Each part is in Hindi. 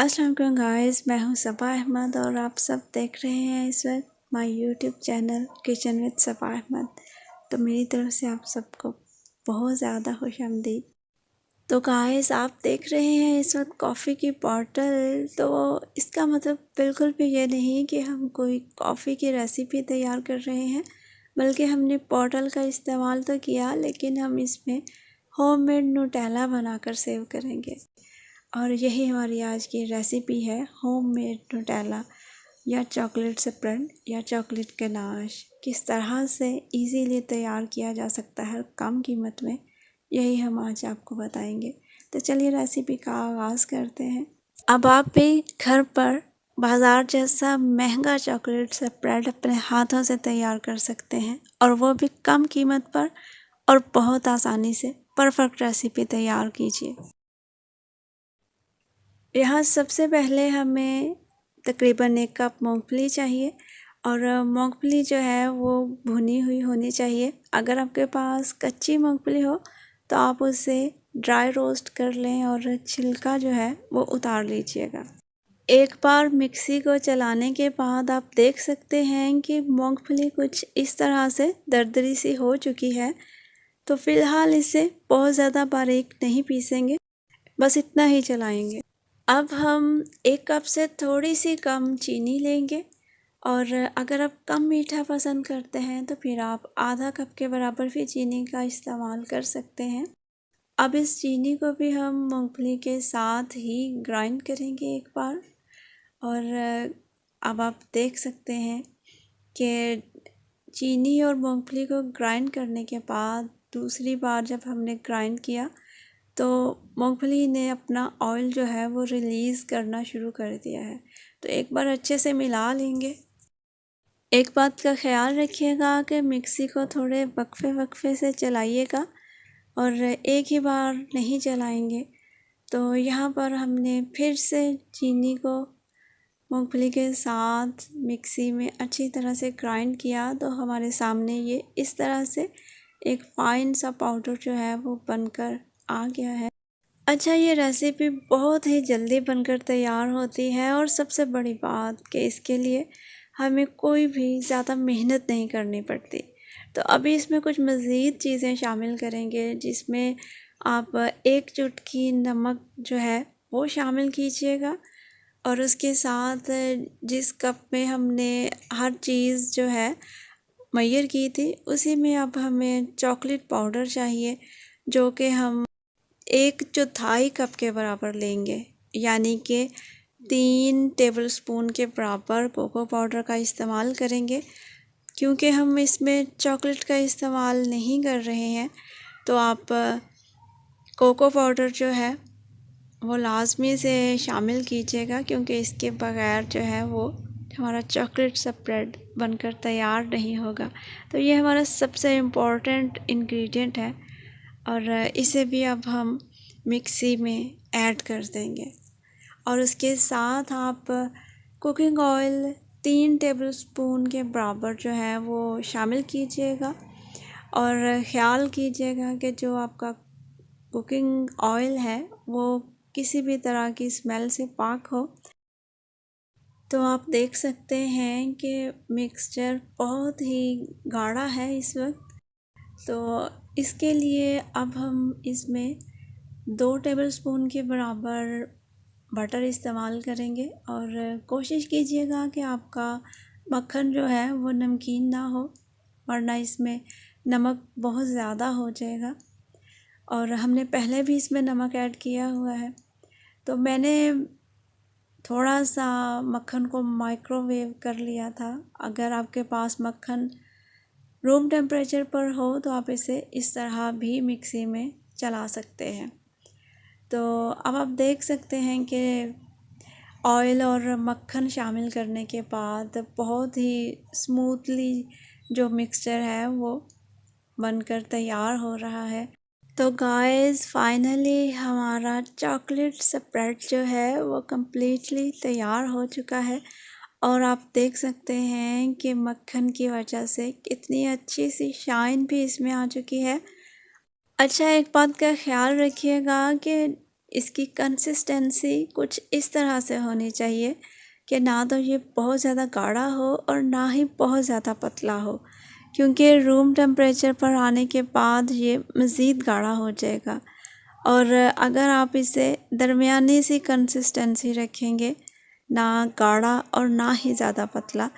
अस्सलाम वालेकुम गाइस, मैं हूं सबा अहमद और आप सब देख रहे हैं इस वक्त my YouTube channel kitchen with Saba Ahmed. तो मेरी तरफ से आप सबको बहुत ज़्यादा खुशामदीद। तो गाइस, आप देख रहे हैं इस वक्त कॉफ़ी की बॉटल। तो इसका मतलब बिल्कुल भी ये नहीं कि हम कोई कॉफ़ी की रेसिपी तैयार कर रहे हैं, बल्कि हमने बॉटल का इस्तेमाल तो किया, लेकिन हम इसमें होममेड न्यूटेला बनाकर सेव करेंगे। और यही हमारी आज की रेसिपी है, होममेड न्यूटेला या चॉकलेट स्प्रेड या चॉकलेट गनाश। किस तरह से इजीली तैयार किया जा सकता है कम कीमत में, यही हम आज आपको बताएंगे। तो चलिए रेसिपी का आगाज़ करते हैं। अब आप भी घर पर बाज़ार जैसा महंगा चॉकलेट स्प्रेड अपने हाथों से तैयार कर सकते हैं, और वो भी कम कीमत पर और बहुत आसानी से। परफेक्ट रेसिपी तैयार कीजिए। यहाँ सबसे पहले हमें तकरीबन 1 कप मूंगफली चाहिए, और मूंगफली जो है वो भुनी हुई होनी चाहिए। अगर आपके पास कच्ची मूंगफली हो तो आप उसे ड्राई रोस्ट कर लें और छिलका जो है वो उतार लीजिएगा। एक बार मिक्सी को चलाने के बाद आप देख सकते हैं कि मूंगफली कुछ इस तरह से दरदरी सी हो चुकी है। तो फ़िलहाल इसे बहुत ज़्यादा बारीक नहीं पीसेंगे, बस इतना ही चलाएंगे। अब हम 1 कप से थोड़ी सी कम चीनी लेंगे, और अगर आप कम मीठा पसंद करते हैं तो फिर आप आधा कप के बराबर भी चीनी का इस्तेमाल कर सकते हैं। अब इस चीनी को भी हम मूंगफली के साथ ही ग्राइंड करेंगे एक बार। और अब आप देख सकते हैं कि चीनी और मूंगफली को ग्राइंड करने के बाद दूसरी बार जब हमने ग्राइंड किया तो मूंगफली ने अपना ऑयल जो है वो रिलीज़ करना शुरू कर दिया है। तो एक बार अच्छे से मिला लेंगे। एक बात का ख्याल रखिएगा कि मिक्सी को थोड़े वक्फे से चलाइएगा, और एक ही बार नहीं चलाएंगे। तो यहाँ पर हमने फिर से चीनी को मूंगफली के साथ मिक्सी में अच्छी तरह से ग्राइंड किया, तो हमारे सामने ये इस तरह से एक फ़ाइन सा पाउडर जो है वो बनकर आ गया है। अच्छा, ये रेसिपी बहुत ही जल्दी बनकर तैयार होती है, और सबसे बड़ी बात कि इसके लिए हमें कोई भी ज़्यादा मेहनत नहीं करनी पड़ती। तो अभी इसमें कुछ मज़ीद चीज़ें शामिल करेंगे, जिसमें आप 1 चुटकी नमक जो है वो शामिल कीजिएगा, और उसके साथ जिस कप में हमने हर चीज़ जो है मैयर की थी, उसी में अब हमें चॉकलेट पाउडर चाहिए, जो कि हम 1/4 कप के बराबर लेंगे, यानी कि 3 टेबलस्पून के बराबर कोको पाउडर का इस्तेमाल करेंगे। क्योंकि हम इसमें चॉकलेट का इस्तेमाल नहीं कर रहे हैं, तो आप कोको पाउडर जो है वो लाजमी से शामिल कीजिएगा, क्योंकि इसके बगैर जो है वो हमारा चॉकलेट स्प्रेड बनकर तैयार नहीं होगा। तो ये हमारा सबसे इम्पोर्टेंट इंग्रेडिएंट है, और इसे भी अब हम मिक्सी में ऐड कर देंगे। और उसके साथ आप कुकिंग ऑयल 3 टेबलस्पून के बराबर जो है वो शामिल कीजिएगा, और ख़्याल कीजिएगा कि जो आपका कुकिंग ऑयल है वो किसी भी तरह की स्मेल से पाक हो। तो आप देख सकते हैं कि मिक्सचर बहुत ही गाढ़ा है इस वक्त। तो इसके लिए अब हम इसमें 2 टेबलस्पून के बराबर बटर इस्तेमाल करेंगे, और कोशिश कीजिएगा कि आपका मक्खन जो है वो नमकीन ना हो, वरना इसमें नमक बहुत ज़्यादा हो जाएगा। और हमने पहले भी इसमें नमक ऐड किया हुआ है। तो मैंने थोड़ा सा मक्खन को माइक्रोवेव कर लिया था। अगर आपके पास मक्खन रूम टेम्परेचर पर हो तो आप इसे इस तरह भी मिक्सी में चला सकते हैं। तो अब आप देख सकते हैं कि ऑयल और मक्खन शामिल करने के बाद बहुत ही स्मूथली जो मिक्सचर है वो बनकर तैयार हो रहा है। तो गाइस, फाइनली हमारा चॉकलेट स्प्रेड जो है वो कम्प्लीटली तैयार हो चुका है, और आप देख सकते हैं कि मक्खन की वजह से कितनी अच्छी सी शाइन भी इसमें आ चुकी है। अच्छा, एक बात का ख्याल रखिएगा कि इसकी कंसिस्टेंसी कुछ इस तरह से होनी चाहिए कि ना तो ये बहुत ज़्यादा गाढ़ा हो और ना ही बहुत ज़्यादा पतला हो, क्योंकि रूम टेम्परेचर पर आने के बाद ये मज़ीद गाढ़ा हो जाएगा। और अगर आप इसे दरमियानी सी कंसिस्टेंसी रखेंगे, ना गाढ़ा और ना ही ज़्यादा पतला,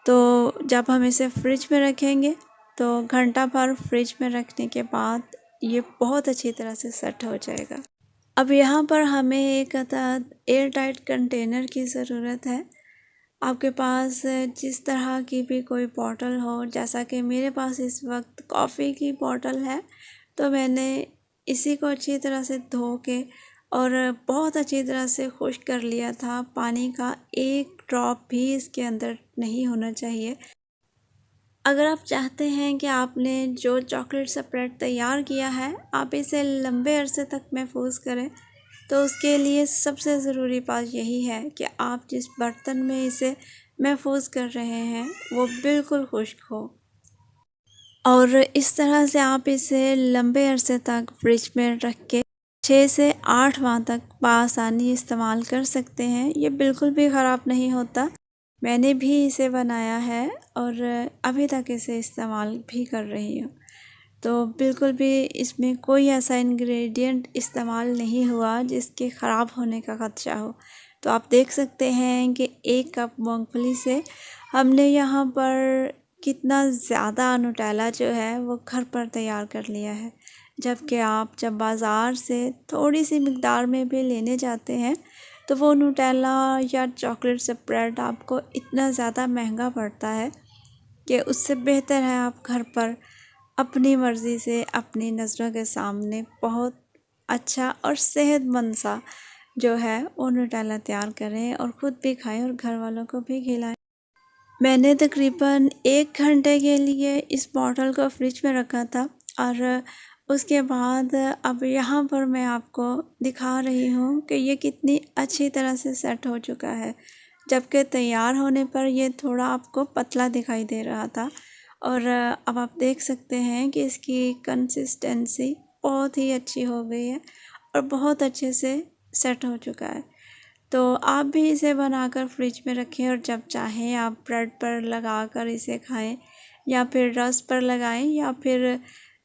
तो जब हम इसे फ्रिज में रखेंगे तो घंटा भर फ्रिज में रखने के बाद ये बहुत अच्छी तरह से सेट हो जाएगा। अब यहाँ पर हमें एक एयर टाइट कंटेनर की ज़रूरत है। आपके पास जिस तरह की भी कोई बॉटल हो, जैसा कि मेरे पास इस वक्त कॉफ़ी की बॉटल है, तो मैंने इसी को अच्छी तरह से धो के और बहुत अच्छी तरह से खुश्क कर लिया था। पानी का एक ड्रॉप भी इसके अंदर नहीं होना चाहिए। अगर आप चाहते हैं कि आपने जो चॉकलेट स्प्रेड तैयार किया है आप इसे लंबे अरसे तक महफूज करें, तो उसके लिए सबसे ज़रूरी बात यही है कि आप जिस बर्तन में इसे महफूज कर रहे हैं वो बिल्कुल खुश्क हो। और इस तरह से आप इसे लंबे अरसे तक फ्रिज में रख के 6 से 8 माह तक बआसानी इस्तेमाल कर सकते हैं। ये बिल्कुल भी ख़राब नहीं होता। मैंने भी इसे बनाया है और अभी तक इसे इस्तेमाल भी कर रही हूँ। तो बिल्कुल भी इसमें कोई ऐसा इंग्रेडिएंट इस्तेमाल नहीं हुआ जिसके ख़राब होने का ख़दशा हो। तो आप देख सकते हैं कि 1 कप मूंगफली से हमने यहाँ पर कितना ज़्यादा नुटेला जो है वो घर पर तैयार कर लिया है। जबकि आप जब बाज़ार से थोड़ी सी मिक़दार में भी लेने जाते हैं तो वो नुटेला या चॉकलेट स्प्रेड आपको इतना ज़्यादा महंगा पड़ता है कि उससे बेहतर है आप घर पर अपनी मर्ज़ी से अपनी नज़रों के सामने बहुत अच्छा और सेहतमंद सा जो है वो नुटेला तैयार करें और ख़ुद भी खाएं और घर वालों को भी खिलाएं। मैंने तकरीबन 1 घंटे के लिए इस बॉटल को फ्रिज में रखा था और उसके बाद अब यहाँ पर मैं आपको दिखा रही हूँ कि ये कितनी अच्छी तरह से सेट हो चुका है। जबकि तैयार होने पर ये थोड़ा आपको पतला दिखाई दे रहा था और अब आप देख सकते हैं कि इसकी कंसिस्टेंसी बहुत ही अच्छी हो गई है और बहुत अच्छे से सेट हो चुका है। तो आप भी इसे बनाकर फ्रिज में रखें और जब चाहें आप ब्रेड पर लगाकर इसे खाएं या फिर रस पर लगाएं या फिर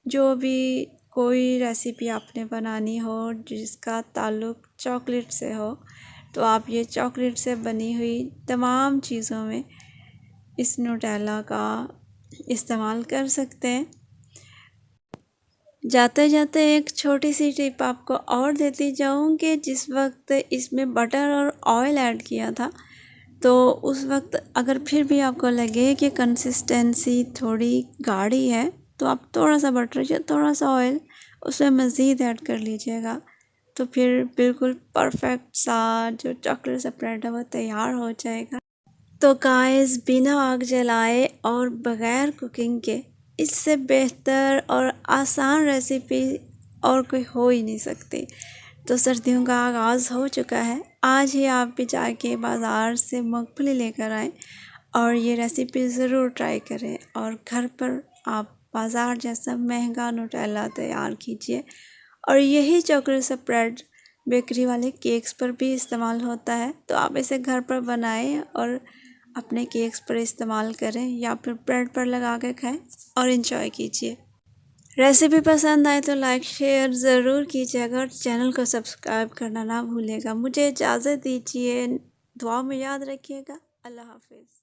जो भी कोई रेसिपी आपने बनानी हो जिसका ताल्लुक़ चॉकलेट से हो, तो आप ये चॉकलेट से बनी हुई तमाम चीज़ों में इस नुटेला का इस्तेमाल कर सकते हैं। जाते जाते एक छोटी सी टिप आपको और देती जाऊँ कि जिस वक्त इसमें बटर और ऑयल ऐड किया था तो उस वक्त अगर फिर भी आपको लगे कि कंसिस्टेंसी थोड़ी गाढ़ी है तो आप थोड़ा सा बटर या थोड़ा सा ऑयल उसमें मज़ीद ऐड कर लीजिएगा, तो फिर बिल्कुल परफेक्ट सा जो चॉकलेट स्प्रेड है वो तैयार हो जाएगा। तो गाइस, बिना आग जलाए और बग़ैर कुकिंग के इससे बेहतर और आसान रेसिपी और कोई हो ही नहीं सकती। तो सर्दियों का आगाज़ हो चुका है। आज ही आप भी जाके बाज़ार से मूंगफली लेकर आएँ और ये रेसिपी ज़रूर ट्राई करें और घर पर आप बाज़ार जैसा महंगा नुटेला तैयार कीजिए। और यही चॉकलेट स्प्रेड बेकरी वाले केक्स पर भी इस्तेमाल होता है, तो आप इसे घर पर बनाएं और अपने केक्स पर इस्तेमाल करें या फिर ब्रेड पर लगा के खाएं और इन्जॉय कीजिए। रेसिपी पसंद आए तो लाइक शेयर ज़रूर कीजिएगा और चैनल को सब्सक्राइब करना ना भूलिएगा। मुझे इजाज़त दीजिए, दुआ में याद रखिएगा। अल्लाह हाफ़िज़।